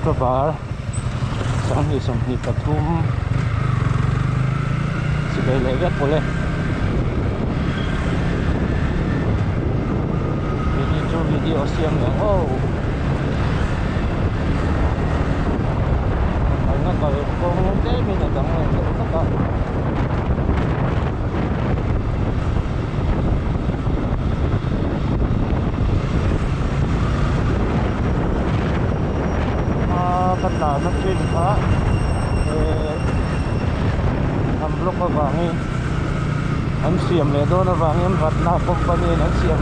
Travar sang hi som hi pathum sibai le vek pole video siam le oh anh nó coi con cái mình là chẳng là tất cả bắt đầu nó trên phá làm lúc mà vàng anh xiêm lệ đô nó vàng em vật nào company anh xiêm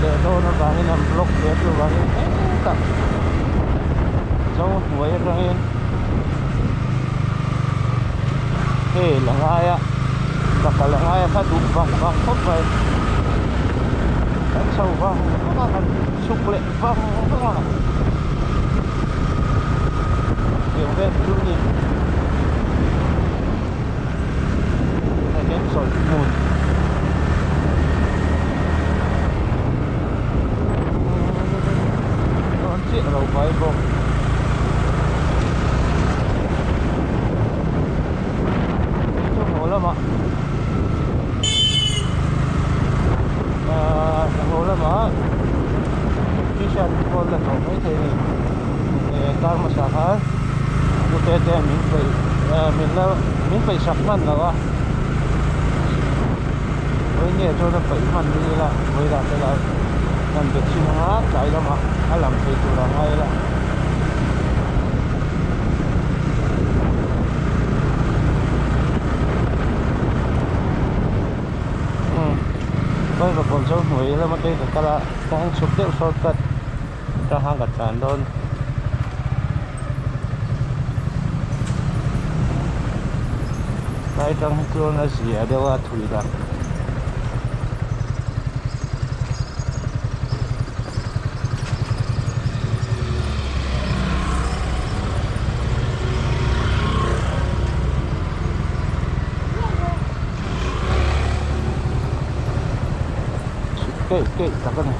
lệ đô nó vàng em làm lúc để tôi vàng em tất cháu huế ra em thế là ngay á và cả là ngay phát đúng vàng vàng tốt vậy anh sâu vàng nó là sục lệ vàng nó là điều về chú nhìn này hết rồi mùi nó chuyện đầu quay vô chút hồ lắm ạ hồ lắm ạ khi xe vô là thổ mấy thì cao mà sạc hết cái mình phải sắp mình rồi với nhẹ cho nó phải mình đi là với là cái là làm việc sinh hóa chạy đó mà hay làm thì tụi là ngay là với và còn số mũi là mất đi cái là đang sụp tiêu sốt cất cho hàng gạch tràn đơn cái trong cửa nó xỉa đều là thủy ra cái cái này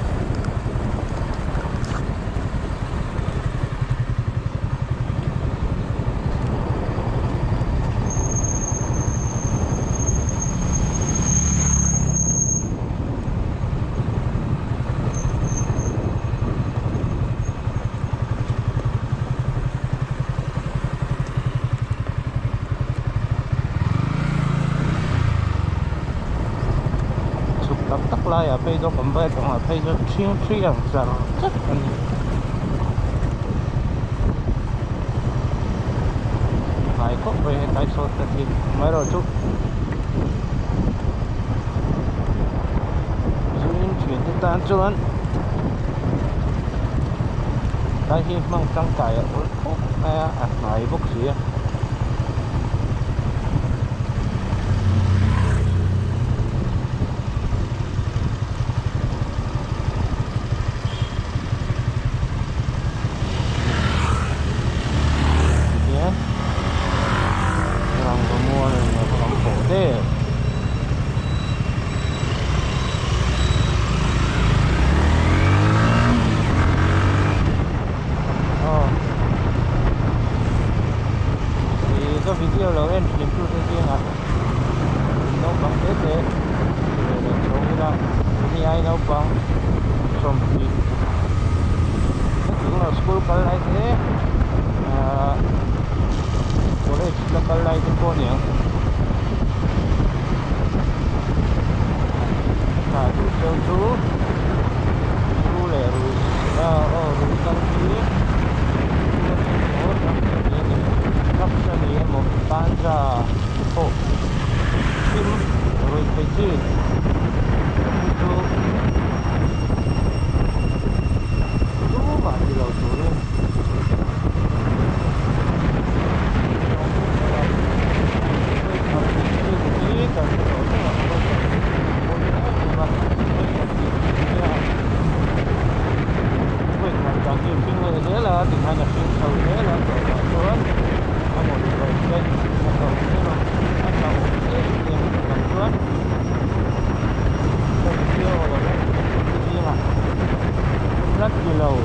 lại à bây giờ còn bây giờ là bây giờ chuyên rằng rất là phải có về tại sao thì mới rồi chút chuyên chuyển đến tan chuẩn tại khi mang tăng tải ở này bốc xí video là em nhìn tôi riêng à nó bằng thế thế để số là đi ai nó bằng xong thì nó cũng là school cái này thế college là cái này thì có nhỉ chú chú lẻ rồi rồi tăng phí cấp cho đi một bán ra hộ phim rồi phải chi chú bạn đi đâu chú lên thế là tình hình là phim sầu thế là xuống có một người trên một cầu thế mà bắt đầu thế tiền làm xuống không tiêu rồi đấy đi mà rất nhiều lầu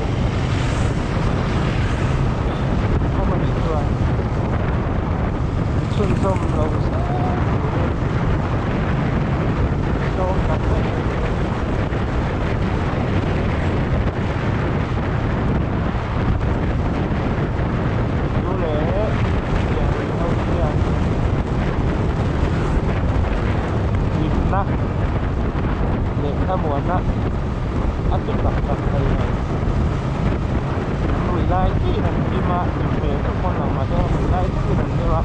mà về các con nào mà cho mình lại cái lần như vậy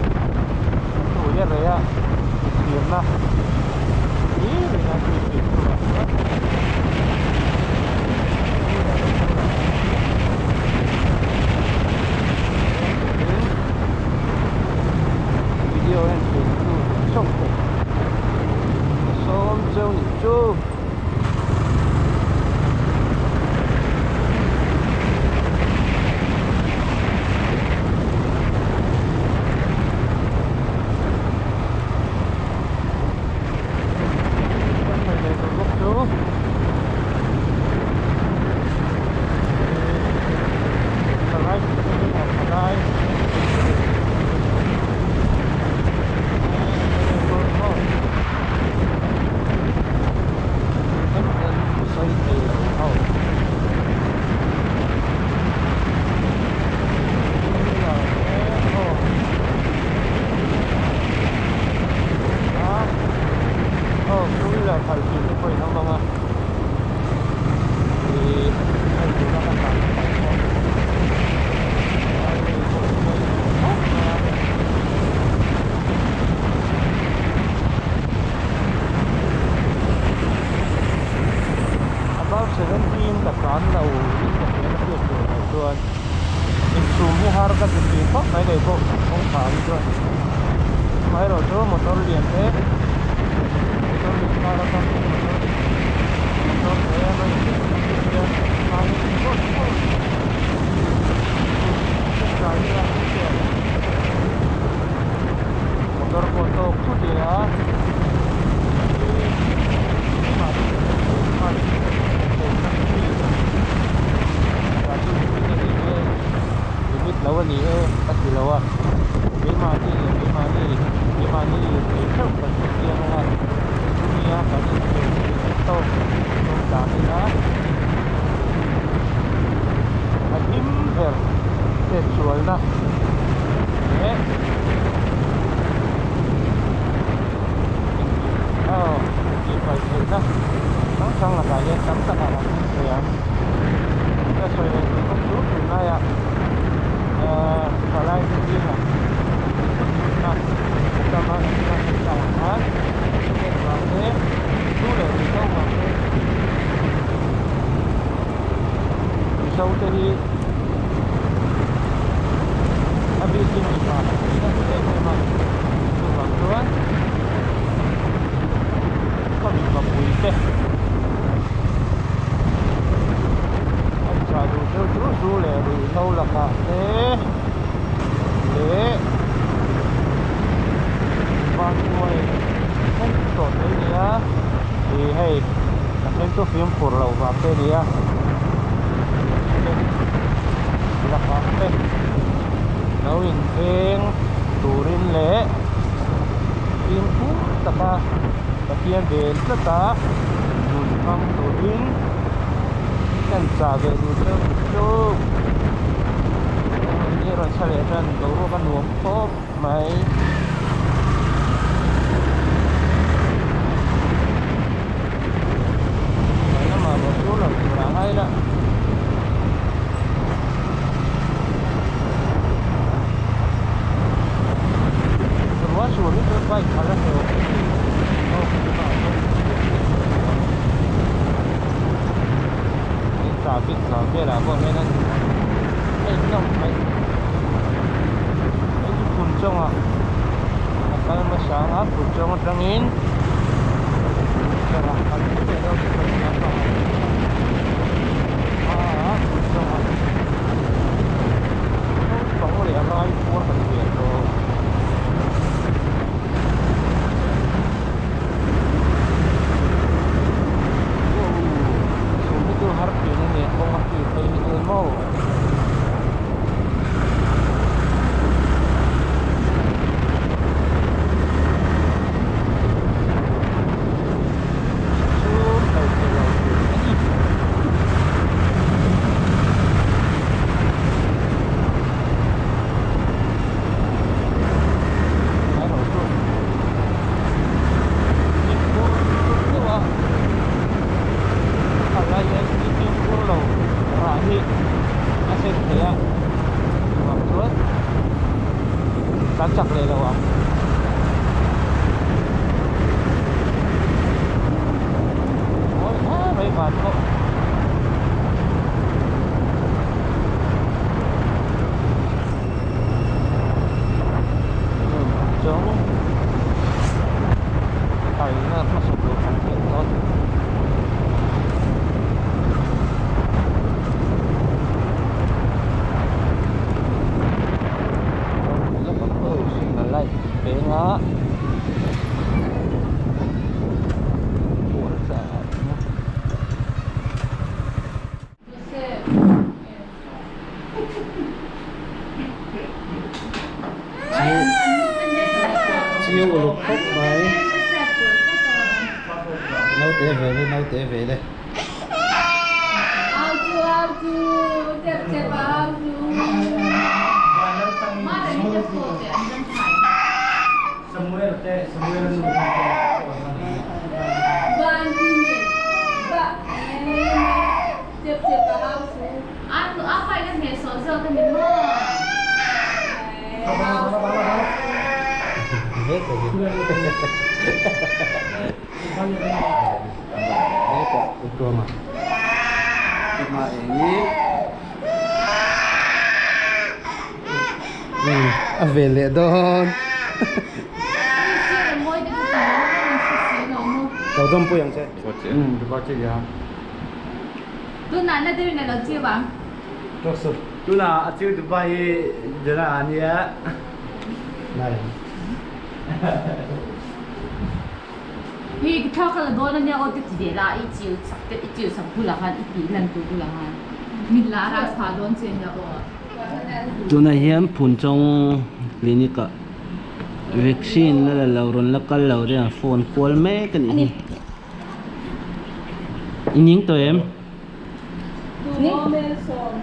tuổi nhất đấy à tiền mà ý thì là tiền của bạn video này thì sốc sớm trâu nhỉ chú phải chịu cái quỷ không không ạ thì anh chúng ta đang làm about 17 tekan daw tuan insumu harga tinggi kok may deko kung kami tuan may rojo motor liente motor para kan motor kaya may dia kami ikut motor foto tu dia limit lawan ni pasti lawan lima ni kan dia nak dunia kali itu kami lah adim sexual lah oh di pasal lah langsung lah kaya sampai lah ya kita sudah cukup dulu ya kalau ini lah nah kita masih jalan ini berarti sudah bisa masuk bisa tadi habis ini kita memang tuan kami kapui teh chú lẹ đi lâu là cả thế để vang quay không tổn đấy nhá thì hay em cho phim của lầu vào đây đi á là cả đây nấu in keng tủ rin lẹ phim cũ tất cả tất nhiên về tất cả dùng phăng tủ rin kan sabe dulu tu ini rasa lesan baru kan numpuk mai mana mah betul lah kurang air lah semua sulit terbaik kalau tu biết là bọn này đang nông mấy phun trông à cái mà sáng áp phun trông trăng in là cái gì đâu phun trông à không có để ai phun thành việc rồi harap ini kung makita yung mo so đã chặt lên đâu ạ. Ôi mấy bạn thôi. Chống thầy nó sụp đổ thành hiện thôi. Ngã buồn sợ chiêu của lục khúc mấy nấu té về đây ao chu chẹp ao chu má đây chẹp cổ để ăn chân phải ban ini ba chẹp ao chu ăn apa yang he sosok kan ni mo hết rồi hết cả cua mà ini về lệ đón tàu tôm bùi yang xe có chơi gì không tu nãy là đây này là chưa bằng tốt số tu là chưa được bay giờ là anh nhé này vì theo cái là đó là nhau thì chỉ để lại ít chiều sắm pula han ít tí lần tu pula han mình lá ra phá đón chuyện nhau tu này hiếm phun trong clinic cả vaccine là lâu rồi là cái lâu rồi phone call mấy cái này những tụi em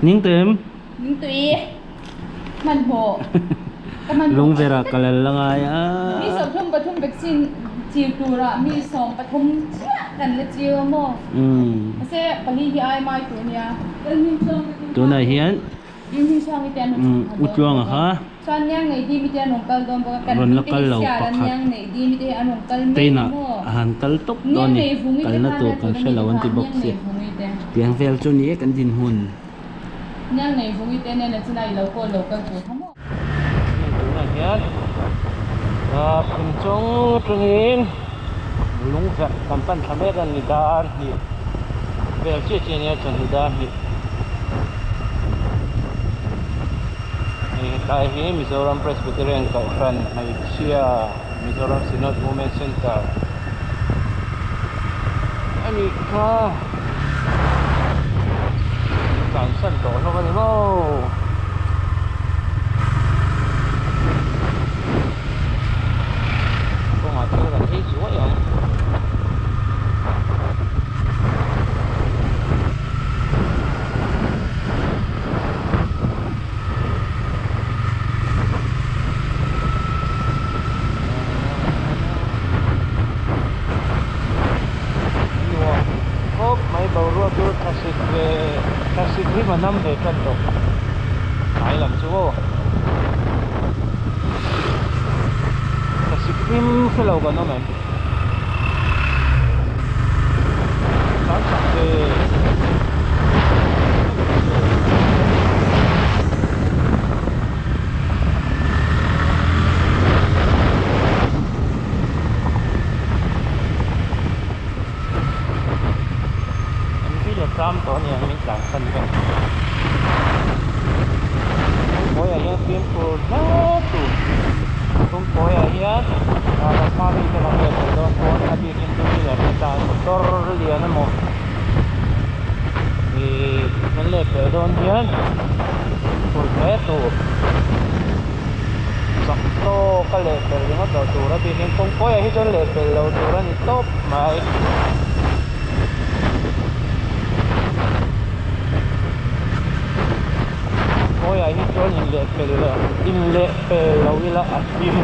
những tụi em những tụi mình bộ lung về ra cái là ngay á mi sớm thum thum vaccine chiều tu ra mi sớm thumกันละchiều mà sẽ bagi hi ai mai tu nia tu này hiếm mi sang mi ten uchuang hả san yang nei di mi ten nong kal dom ba kan ron la kal lo pakhat yang nei di mi te anong kal me tây na han kal tok đó nè kal na tu kal sẽ lâu anh ti box xe tiếng vel cho ní kan din hun yang nei vungi te ne na chinai lo ko lo kal tu thamo nhé cùng chung trung in lúng vẹt cầm pan tham bé gần đàn thì về chia chia nhau chuẩn đàn thì tại vì Mizoram Presbyterian Conference hay chia Mizoram Synod Women Center anh đi qua cảnh sân tổ nó có gì đâu chưa là thấy chúa vậy có mấy bầu rua tôi thà xịt khi mà năm về cân rồi phải làm chúa Sikkim ke laut kan men. Tak sampai. Ini là cam tổ này mình chẳng phân vân. Mỗi ngày phim của nó tụ. Kung poya yan, nagpapali ka lang yan doon po nabikin to nila sa motor liyan mo nalip doon yan pulpeto sakto ka level yung tura bikin kung poya hito level daw tura nito may poya hito in level daw ila at bim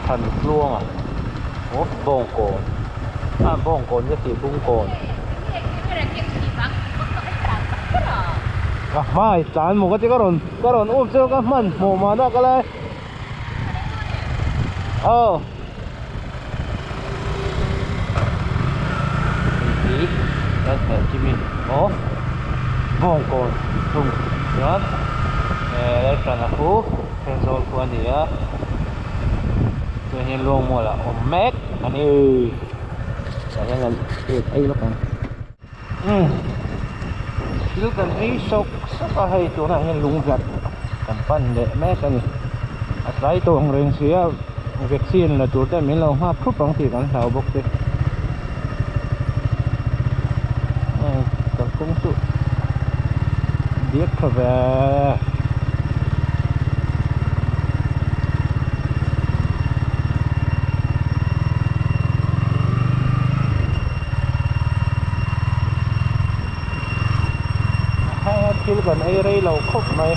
thần luôn à ốp bông cồn bông cồn cái gì bông cồn mai chán một cái cái rồn ốp chưa cái mình mồ mà đó cái này đó là chim mình bông cồn thùng đó đây là phú trên rồi của thì á tôi hiện luôn mua là mét anh ơi đây là ấy lúc này lúc này sốc có hay chỗ này hiện lung gật tầm phân để mét cái này cái tôi không認識啊vaccine là chỗ mình là hoa phúc bằng thì còn sao bốc đi công sự biết về khi gần ấy đây lầu khúc này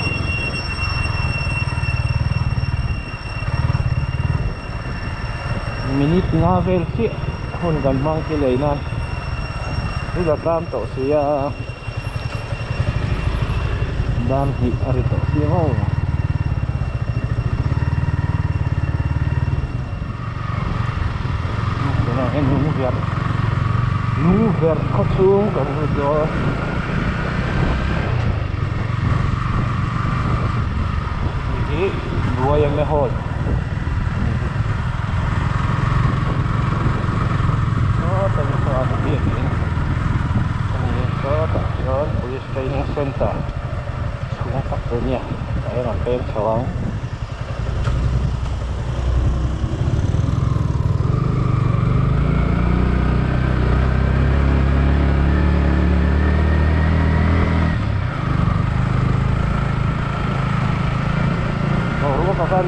minit nga vel si hôn gần mang cái lấy nan bây giờ cam tổ sĩ đam thị ở tổ sĩ hô cái này em nú Việt có xuống cả một chỗ dua yang lehol tadi soal dia ini stasiun police training center xuống faktornya saya sampai Cawang kan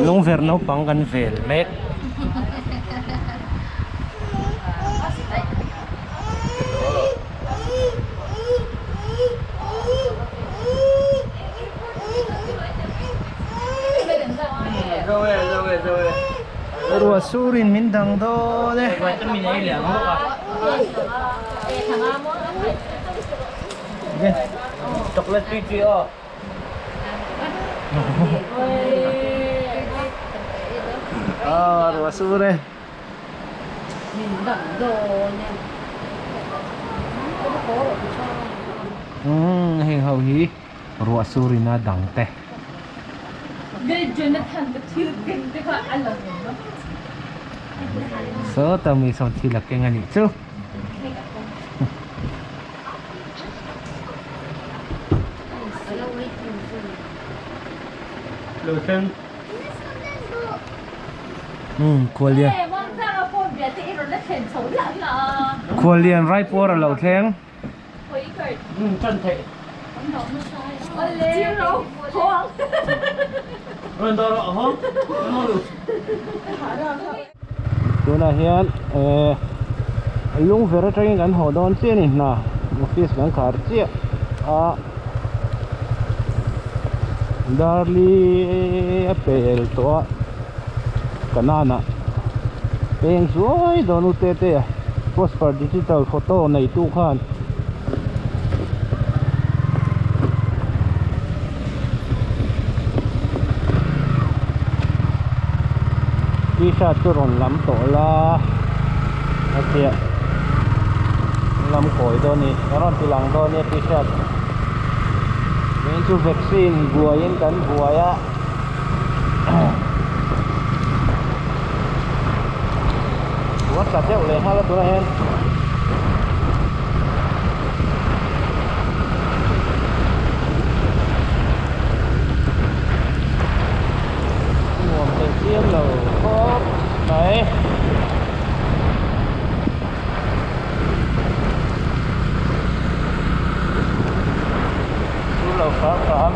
Nung verno pang kan velvet rồi surin min dang do đấy mình ấy liền không ạ chocolate tươi tươi rồi su đây mình đậm đồ nha hình hầu hí rồi su rina đắng tè cái Jonathan cái thứ kinh cái họ ăn là nó sớ tao mi xong thì là cái ngành chứ lô chân Korean Korean right for a lẩu thang chân thể chiêu đâu không rồi đó hả chỗ này hiện lung về trên cái hồ đòn xe này nè office cái khár xe darli apel to kanana peng suai don utete postcard digital photo này tu khan t-shirt cho ron lắm tổ là ok lắm cối đó nè ron thì lằng đó nè t-shirt nên chú vaccine bùa yên cắn bùa á sạt theo lấy hai là tôi này hen nguồn đầu tiên là có đấy là phá phá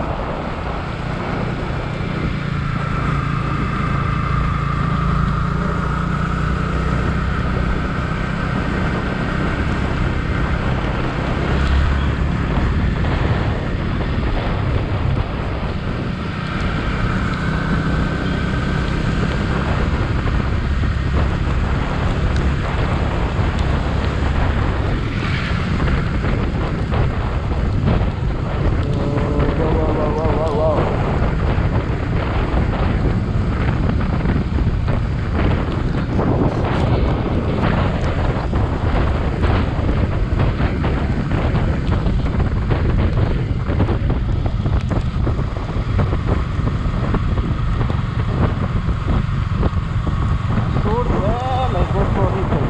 Good, well, I go for it.